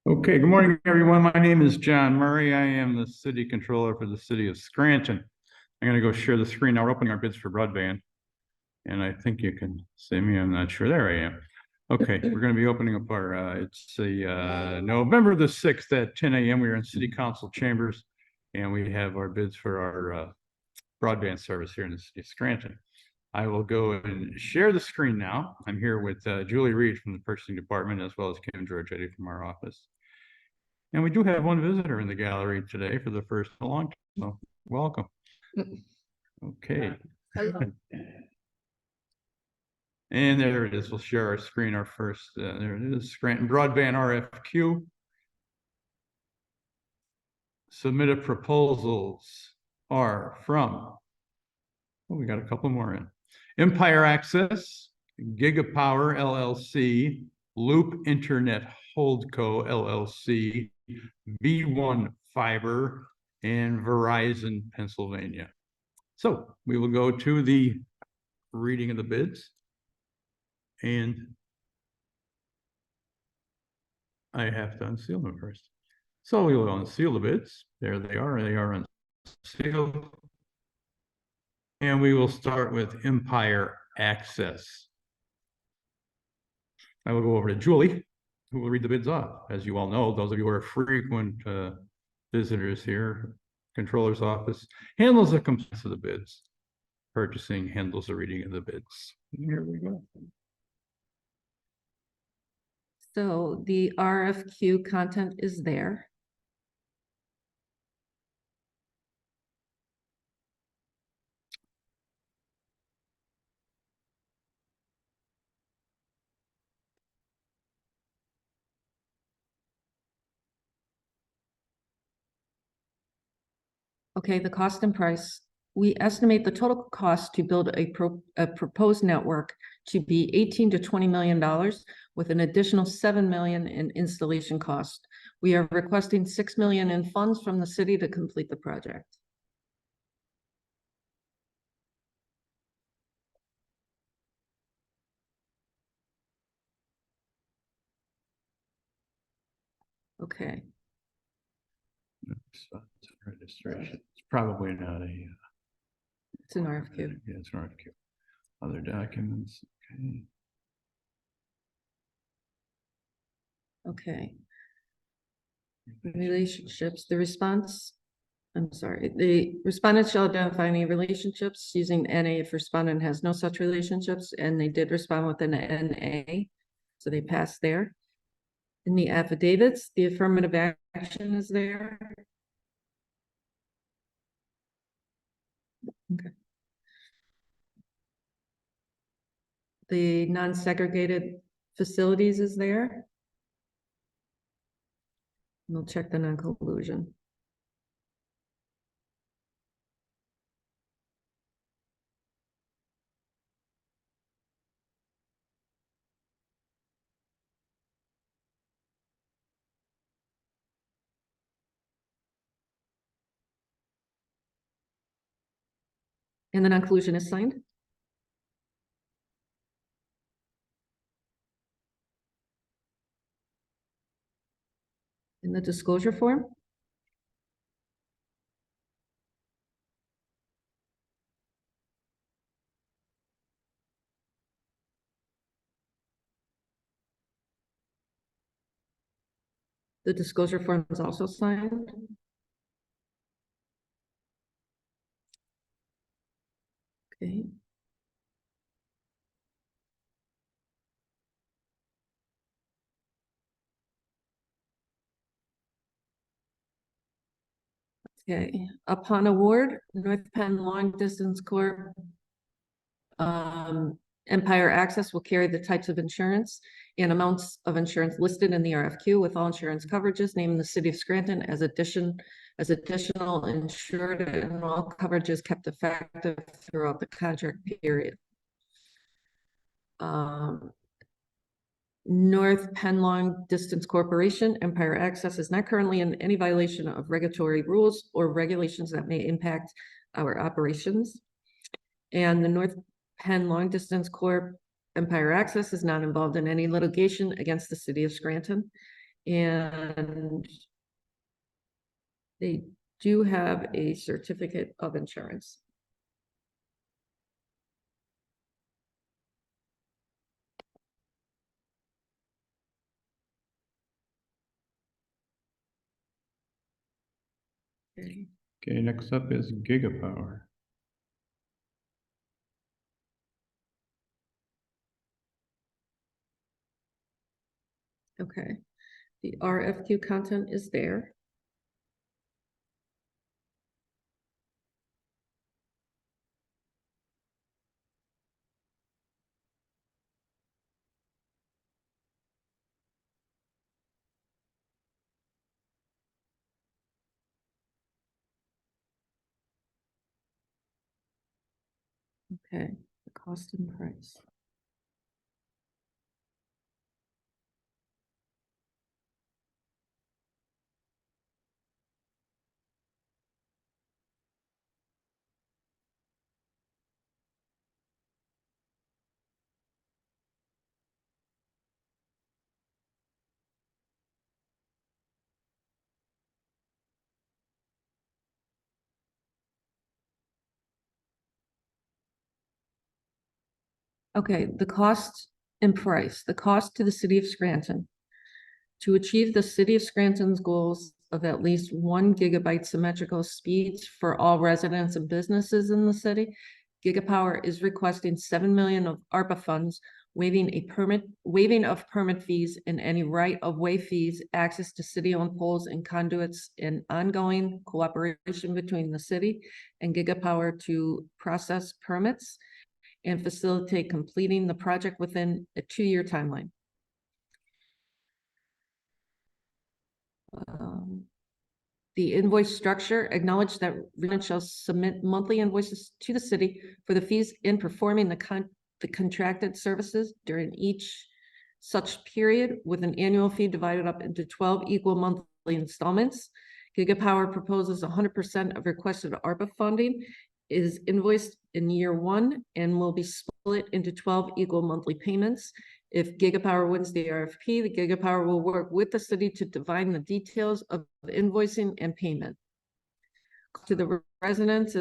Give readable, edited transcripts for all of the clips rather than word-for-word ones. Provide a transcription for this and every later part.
Okay, good morning, everyone. My name is John Murray. I am the city controller for the city of Scranton. I'm going to go share the screen. Now we're opening our bids for broadband. And I think you can see me. I'm not sure. There I am. Okay, we're going to be opening up our, it's November the 6th at 10 a.m. We are in city council chambers and we have our bids for our broadband service here in the city of Scranton. I will go and share the screen now. I'm here with Julie Reed from the purchasing department, as well as Kim Giorgetti from our office. And we do have one visitor in the gallery today for the first in a long time. So welcome. Okay. Hello. And there it is. We'll share our screen. Our first, there it is, Scranton Broadband RFQ. Submitted proposals are from, oh, we got a couple more in. Empire Access, Gigapower LLC, Loop Internet Holdco LLC, V1 Fiber, and Verizon Pennsylvania. So we will go to the reading of the bids. And I have to unseal them first. So we will unseal the bids. There they are unsealed. And we will start with Empire Access. I will go over to Julie, who will read the bids off. As you all know, those of you who are frequent visitors here, controller's office handles the compliance of the bids. Purchasing handles the reading of the bids. Here we go. So the RFQ content is there. Okay, the cost and price. We estimate the total cost to build a proposed network to be $18 to $20 million with an additional $7 million in installation cost. We are requesting $6 million in funds from the city to complete the project. Okay. Registration. It's probably not a. It's an RFQ. Yeah, it's an RFQ. Other documents. Okay. Okay. Relationships. The respondent shall identify any relationships using NA if respondent has no such relationships, and they did respond with an NA, so they passed there. In the affidavits, the affirmative action is there. Okay. The non-segregated facilities is there. We'll check the non-collusion. And the non-collusion is signed. In the disclosure form. The disclosure form is also signed. Okay. Okay, upon award, North Penn Long Distance Corp. Empire Access will carry the types of insurance and amounts of insurance listed in the RFQ with all insurance coverages named the city of Scranton as additional insured, and all coverages kept effective throughout the contract period. North Penn Long Distance Corporation, Empire Access, is not currently in any violation of regulatory rules or regulations that may impact our operations. And the North Penn Long Distance Corp, Empire Access, is not involved in any litigation against the city of Scranton. And they do have a certificate of insurance. Okay. Okay, next up is Gigapower. Okay, the RFQ content is there. Okay, the cost and price. Okay, the cost and price, the cost to the city of Scranton. To achieve the city of Scranton's goals of at least 1 gigabyte symmetrical speeds for all residents and businesses in the city, Gigapower is requesting 7 million of ARPA funds, waiving of permit fees and any right-of-way fees, access to city-owned poles and conduits, and ongoing cooperation between the city and Gigapower to process permits and facilitate completing the project within a 2-year timeline. The invoice structure acknowledge that residents shall submit monthly invoices to the city for the fees in performing the contracted services during each such period, with an annual fee divided up into 12 equal monthly installments. Gigapower proposes 100% of requested ARPA funding is invoiced in year 1 and will be split into 12 equal monthly payments. If Gigapower wins the RFP, the Gigapower will work with the city to define the details of invoicing and payment. To the residents,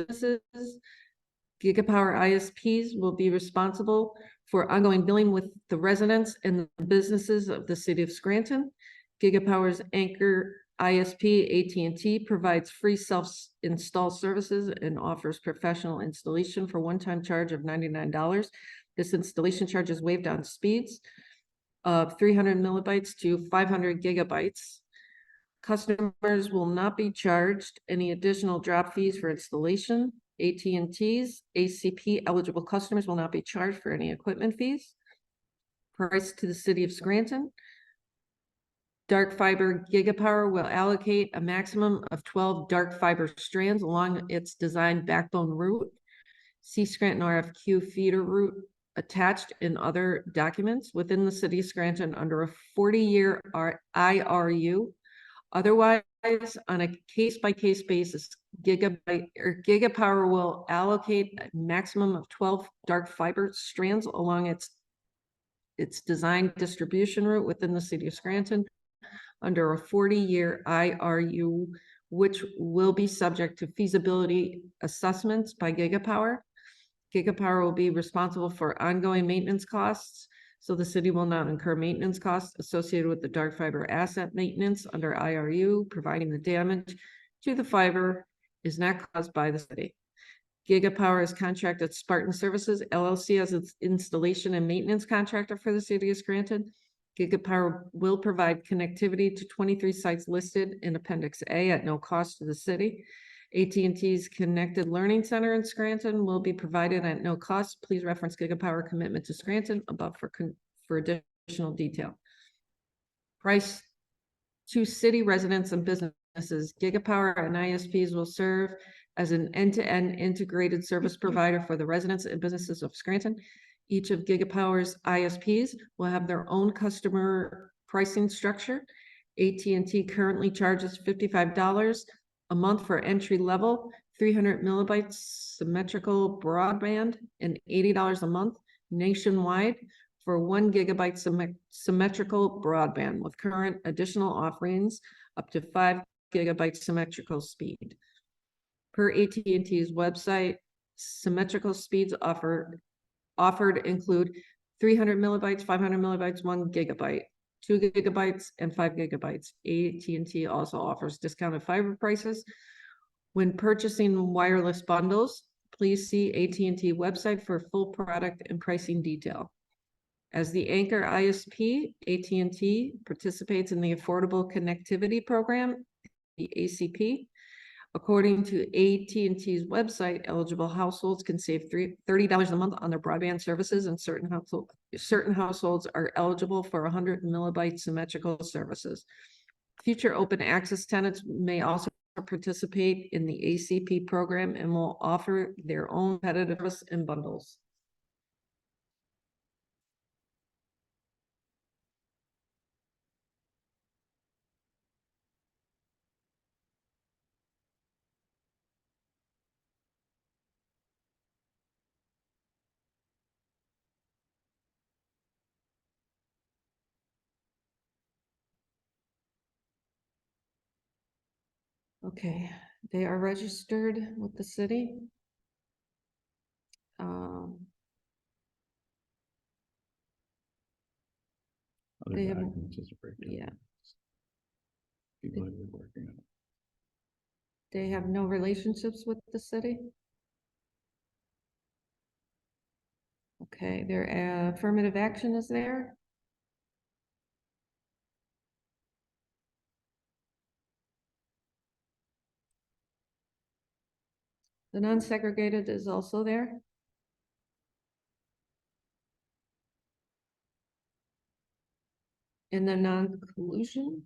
Gigapower ISPs will be responsible for ongoing billing with the residents and the businesses of the city of Scranton. Gigapower's anchor ISP, AT&T, provides free self-install services and offers professional installation for one-time charge of $99. This installation charge is waived on speeds of 300 millibytes to 500 gigabytes. Customers will not be charged any additional drop fees for installation. AT&T's ACP eligible customers will not be charged for any equipment fees. Price to the city of Scranton. Dark fiber Gigapower will allocate a maximum of 12 dark fiber strands along its designed backbone route. See Scranton RFQ feeder route attached in other documents within the city of Scranton under a 40-year IRU. Otherwise, on a case-by-case basis, Gigapower will allocate a maximum of 12 dark fiber strands along its designed distribution route within the city of Scranton under a 40-year IRU, which will be subject to feasibility assessments by Gigapower. Gigapower will be responsible for ongoing maintenance costs, so the city will not incur maintenance costs associated with the dark fiber asset maintenance under IRU, providing the damage to the fiber is not caused by the city. Gigapower is contracted Spartan Services LLC as its installation and maintenance contractor for the city of Scranton. Gigapower will provide connectivity to 23 sites listed in Appendix A at no cost to the city. AT&T's Connected Learning Center in Scranton will be provided at no cost. Please reference Gigapower commitment to Scranton above for additional detail. Price to city residents and businesses. Gigapower and ISPs will serve as an end-to-end integrated service provider for the residents and businesses of Scranton. Each of Gigapower's ISPs will have their own customer pricing structure. AT&T currently charges $55 a month for entry level, 300 millibytes symmetrical broadband, and $80 a month nationwide for 1 gigabyte symmetrical broadband with current additional offerings up to 5 gigabyte symmetrical speed. Per AT&T's website, symmetrical speeds offered include 300 millibytes, 500 millibytes, 1 gigabyte, 2 gigabytes, and 5 gigabytes. AT&T also offers discounted fiber prices. When purchasing wireless bundles, please see AT&T website for full product and pricing detail. As the anchor ISP, AT&T participates in the Affordable Connectivity Program, the ACP. According to AT&T's website, eligible households can save $30 a month on their broadband services, and certain households are eligible for 100 millibyte symmetrical services. Future open access tenants may also participate in the ACP program and will offer their own competitive service and bundles. Okay, they are registered with the city. Other They have- documents, just a breakdown. yeah, People that are working on it. they have no relationships with the city. Okay, their affirmative action is there. The non-segregated is also there. And the non-collusion.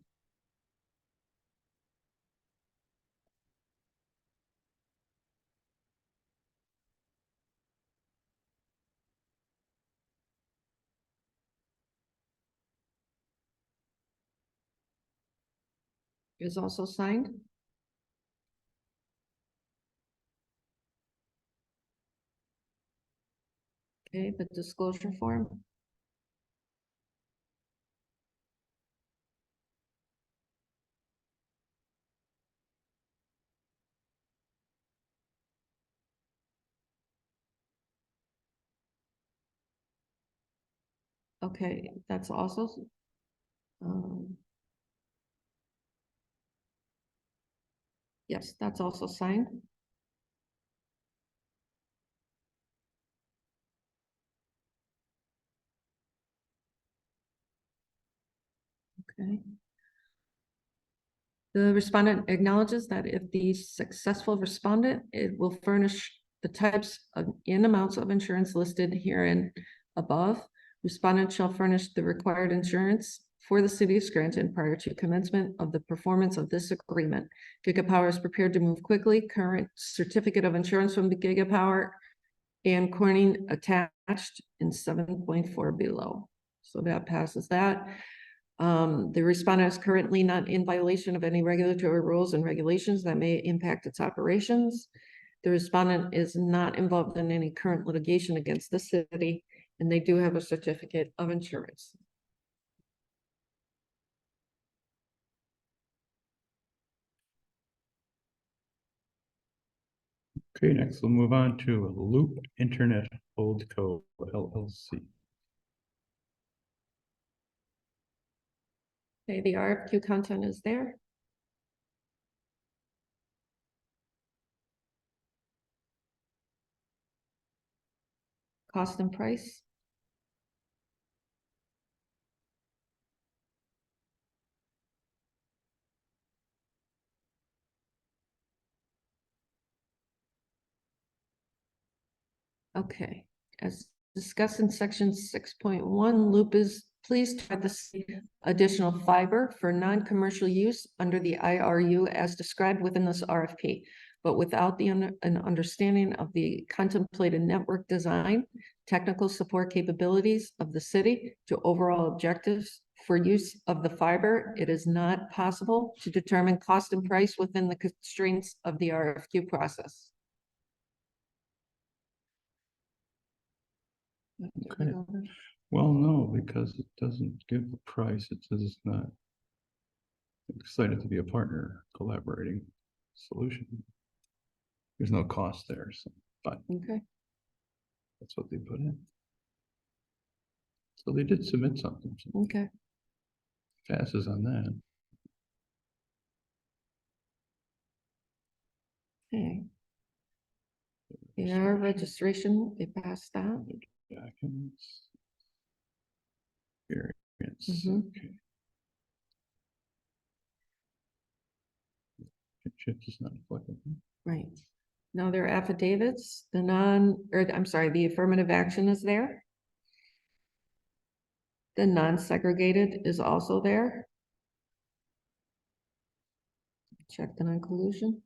Is also signed. Okay, the disclosure form. Okay, that's also. Yes, that's also signed. Okay. The respondent acknowledges that if the successful respondent, it will furnish the types of in amounts of insurance listed herein above. Respondent shall furnish the required insurance for the city of Scranton prior to commencement of the performance of this agreement. Gigapower is prepared to move quickly. Current certificate of insurance from the Gigapower and Corning attached in 7.4 below. So that passes that. The respondent is currently not in violation of any regulatory rules and regulations that may impact its operations. The respondent is not involved in any current litigation against the city, and they do have a certificate of insurance. Okay, next we'll move on to Loop Internet Holdco LLC. Okay, the RFQ content is there. Cost and price. Okay, as discussed in section 6.1, Loop is pleased to have this additional fiber for non-commercial use under the IRU as described within this RFP, but without an understanding of the contemplated network design, technical support capabilities of the city to overall objectives for use of the fiber, it is not possible to determine cost and price within the constraints of the RFQ process. Okay. Well, no, because it doesn't give the price. It says it's not excited to be a partner, collaborating solution. There's no cost there, so, but Okay, that's what they put in. So they did submit something. So okay. passes on that. Okay. AR registration, they passed that. Documents. Experience, Mhm. okay. Chip is not applicable. Right. Now their affidavits, I'm sorry, the affirmative action is there. The non-segregated is also there. Check the non-collusion.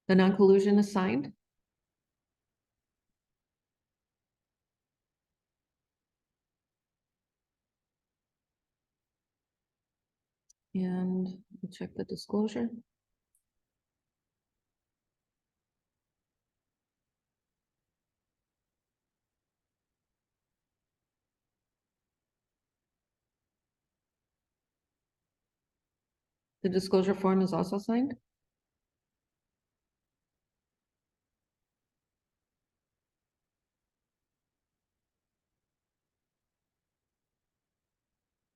The non-collusion is signed. And we'll check the disclosure. The disclosure form is also signed.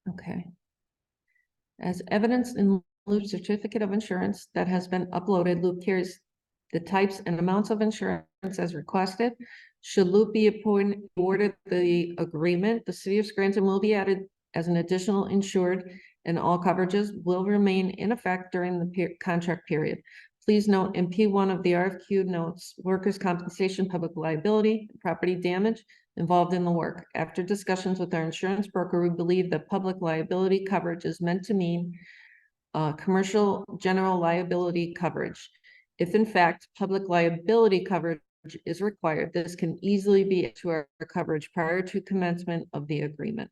Okay. As evidence in Loop certificate of insurance that has been uploaded, Loop carries the types and amounts of insurance as requested. Should Loop be awarded the agreement, the city of Scranton will be added as an additional insured, and all coverages will remain in effect during the contract period. Please note in P1 of the RFQ notes, workers' compensation, public liability, property damage involved in the work. After discussions with our insurance broker, we believe that public liability coverage is meant to mean commercial general liability coverage. If in fact, public liability coverage is required, this can easily be to our coverage prior to commencement of the agreement.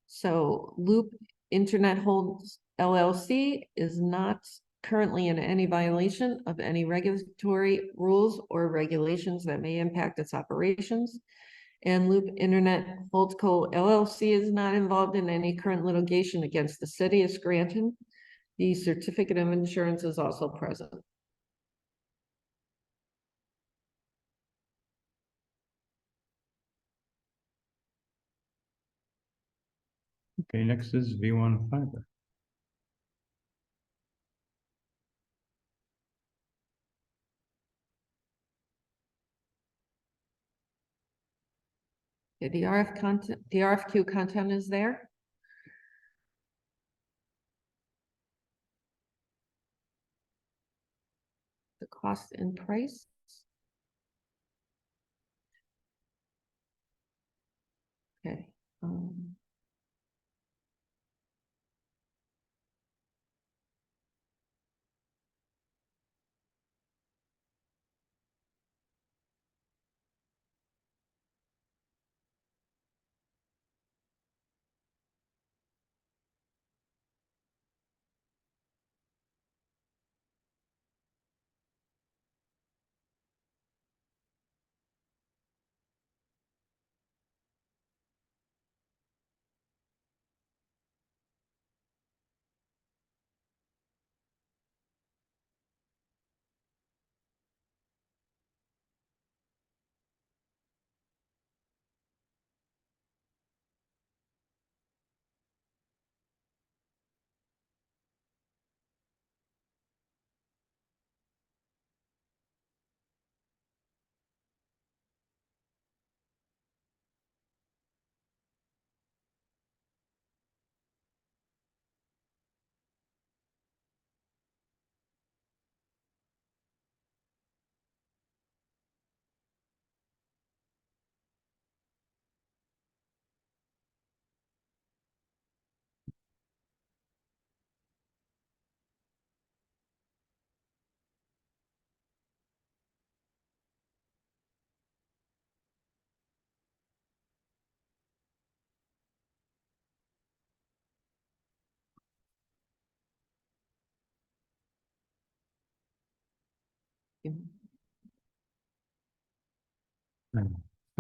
So Loop Internet Holds LLC is not currently in any violation of any regulatory rules or regulations that may impact its operations. And Loop Internet Holdco LLC is not involved in any current litigation against the city of Scranton. The certificate of insurance is also present. Okay, next is V1 fiber. Okay, the RFQ content is there. The cost and price. Okay.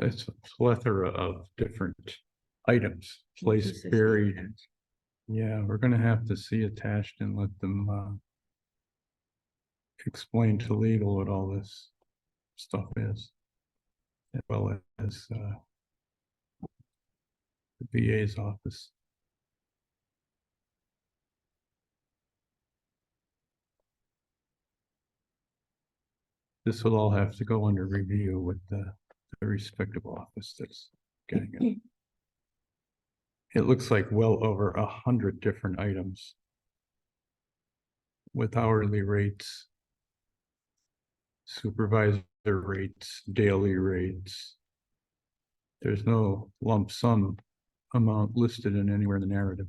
It's a plethora of different items placed, 260. buried. Yeah, we're gonna have to see attached and let them explain to legal what all this stuff is. As well as the VA's office. This will all have to go under review with the respective office that's getting it. It looks like well over 100 different items with hourly rates, supervisor rates, daily rates. There's no lump sum amount listed in anywhere in the narrative.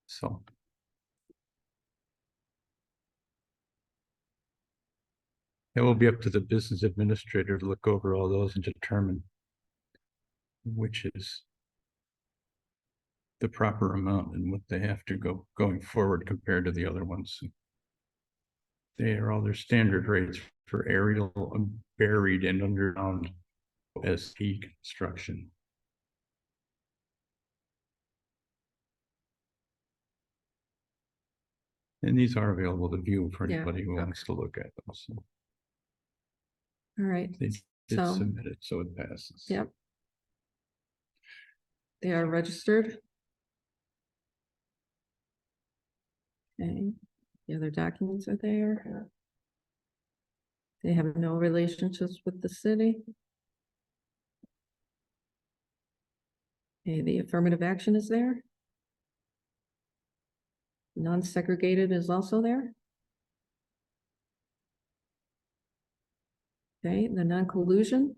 So. It will be up to the business administrator to look over all those and determine which is the proper amount and what they have to go going forward compared to the other ones. They are all their standard rates for aerial, buried and underground SP construction. And these are available to view for anybody who wants to look at them. So. All right. They did submit it, so it passes. Yep. They are registered. Okay. The other documents are there. They have no relationships with the city. Okay, the affirmative action is there. Non-segregated is also there. Okay, the non-collusion.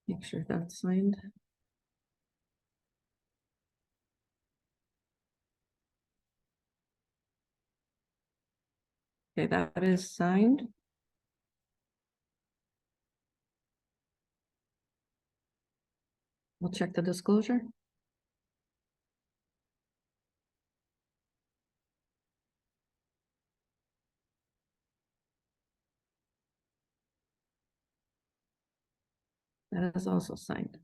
Make sure that's signed. Okay, that is signed. We'll check the disclosure. That is also signed.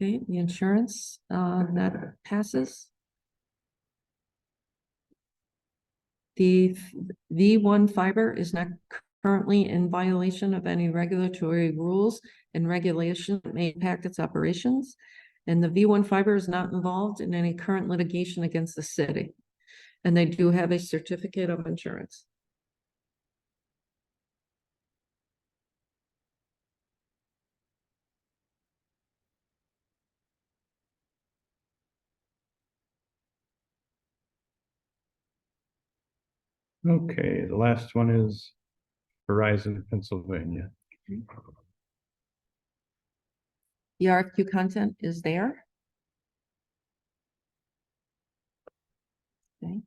Okay, the insurance, that passes. The V1 fiber is not currently in violation of any regulatory rules and regulation that may impact its operations. And the V1 fiber is not involved in any current litigation against the city. And they do have a certificate of insurance. Okay, the last one is Verizon, Pennsylvania. The RFQ content is there. Okay.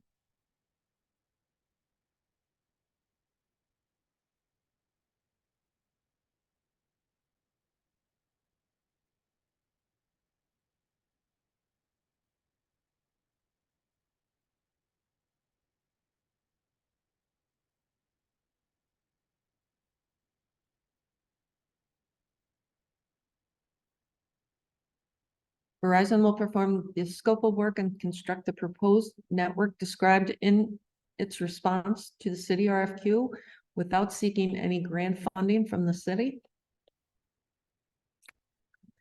Verizon will perform the scope of work and construct the proposed network described in its response to the city RFQ without seeking any grant funding from the city.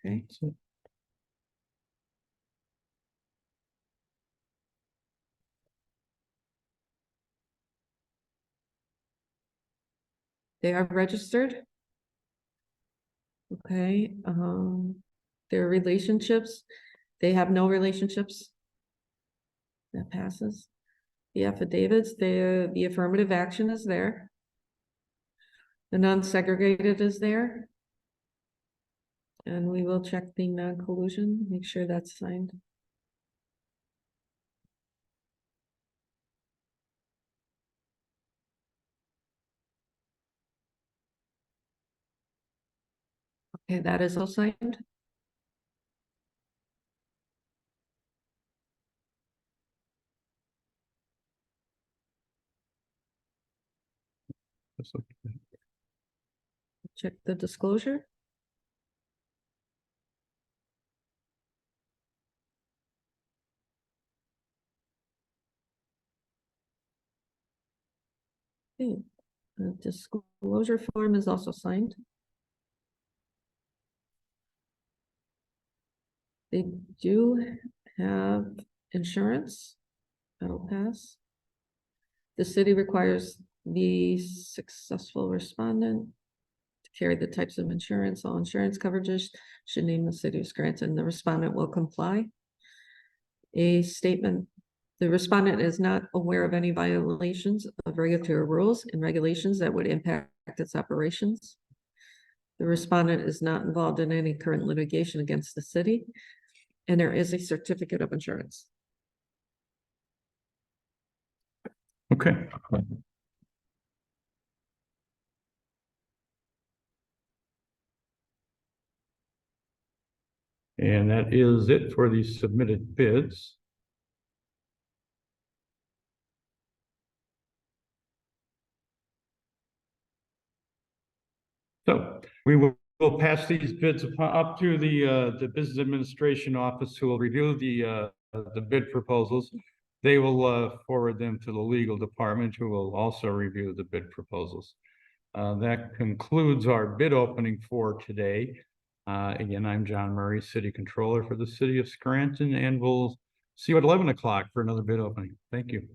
Okay. They are registered. Okay, their relationships, they have no relationships. That passes. The affidavits, the affirmative action is there. The non-segregated is there. And we will check the non-collusion, make sure that's signed. Okay, that is all signed. Check the disclosure. Okay, the disclosure form is also signed. They do have insurance. That'll pass. The city requires the successful respondent to carry the types of insurance. All insurance coverages should name the city of Scranton. The respondent will comply. A statement, the respondent is not aware of any violations of regulatory rules and regulations that would impact its operations. The respondent is not involved in any current litigation against the city, and there is a certificate of insurance. Okay. And that is it for the submitted bids. So we will pass these bids up to the Business Administration Office, who will review the bid proposals. They will forward them to the legal department, who will also review the bid proposals. That concludes our bid opening for today. Again, I'm John Murray, City Controller for the City of Scranton, and we'll see you at 11 o'clock for another bid opening. Thank you.